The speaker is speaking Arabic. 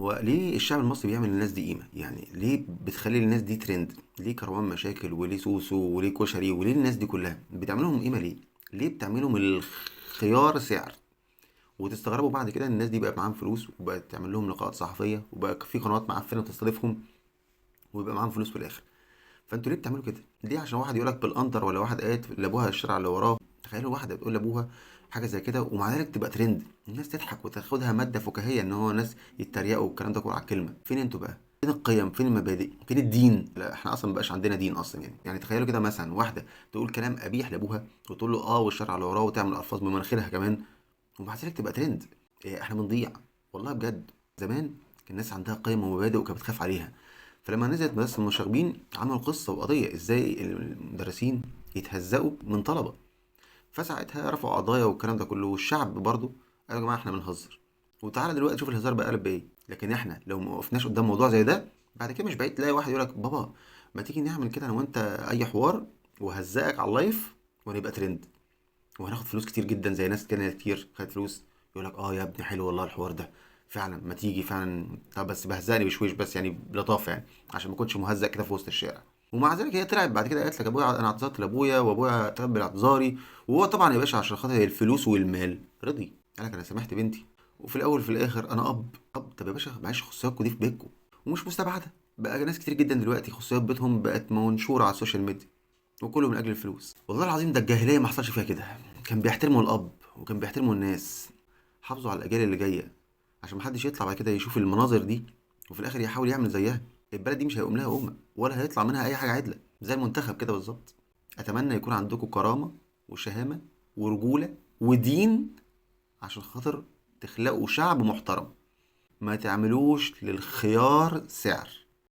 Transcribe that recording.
هو ليه الشعب المصري بيعمل للناس دي قيمة؟ يعني ليه بتخلي الناس دي ترند؟ ليه كروان مشاكل وليه سوسو وليه كشري وليه الناس دي كلها بتعملهم قيمة ليه؟ ليه بتعملهم الخيار سعر؟ وتستغربوا بعد كده ان الناس دي بقى معاهم فلوس وبقت تعمل لهم لقاءات صحفية وبقى في قنوات معفنة تستضيفهم ويبقى معاهم فلوس في الاخر. فانتوا ليه بتعملوا كده؟ ليه عشان واحد يقولك بالقنطر ولا واحد قاعد لابوها الشارع اللي وراه؟ تخيلوا واحده بتقول لابوها حاجه زي كده ومع ذلك تبقى ترند، الناس تضحك وتاخدها ماده فكاهيه ان هو ناس يتريقوا والكلام ده كله على الكلمه. فين انتوا بقى؟ فين القيم؟ فين المبادئ؟ فين الدين؟ لا احنا اصلا مبقاش عندنا دين اصلا. يعني تخيلوا كده مثلا واحده تقول كلام قبيح لابوها وتقول له اه والشارع اللي وراه وتعمل الفاظ بمناخيرها كمان ومع ذلك تبقى ترند. إيه احنا بنضيع والله بجد. زمان كان الناس عندها قيم ومبادئ وكانت بتخاف عليها. فلما نزلت مدرسة المشاغبين عملوا قصة وقضية ازاي المدرسين يتهزقوا من طلبة. فساعتها رفعوا قضايا والكلام ده كله والشعب برضو قالوا يا جماعة احنا بنهزر. وتعالى دلوقتي شوف الهزار بقى قلب بايه. لكن احنا لو ما وقفناش قدام موضوع زي ده بعد كده مش بعيد تلاقي واحد يقولك بابا ما تيجي نعمل كده انا وانت اي حوار وهزقك على اللايف ونبقى ترند وهناخد فلوس كتير جدا زي ناس تانية كتير خدت فلوس. يقول لك اه يا ابني حلو والله الحوار ده فعلا ما تيجي فعلا. طب بس بهزقني بشويش بس يعني بلطافه يعني عشان ما كنتش مهزق كده في وسط الشارع. ومع ذلك هي طلعت بعد كده قالت لك ابويا انا اعتذرت لابويا وابويا تقبل اعتذاري. وهو طبعا يا باشا عشان خاطر الفلوس والمال رضي قال لك انا سامحت بنتي. وفي الاول في الاخر انا اب طب يا باشا معلش خصوصياتكم دي في بيتكم ومش مستبعده. بقى ناس كتير جدا دلوقتي خصوصيات بيتهم بقت منشوره على السوشيال ميديا وكله من اجل الفلوس. والله العظيم ده الجاهليه ما حصلش فيها كده. كان بيحترموا الاب وكان بيحترموا الناس. حافظوا على الاجيال اللي جايه عشان محدش يطلع بعد كده يشوف المناظر دي وفي الاخر يحاول يعمل زيها. البلد دي مش هيقوم لها قومه ولا هيطلع منها اي حاجه عدله زي المنتخب كده بالظبط. اتمنى يكون عندكم كرامه وشهامه ورجوله ودين عشان خاطر تخلقوا شعب محترم. ما تعملوش للخيار سعر.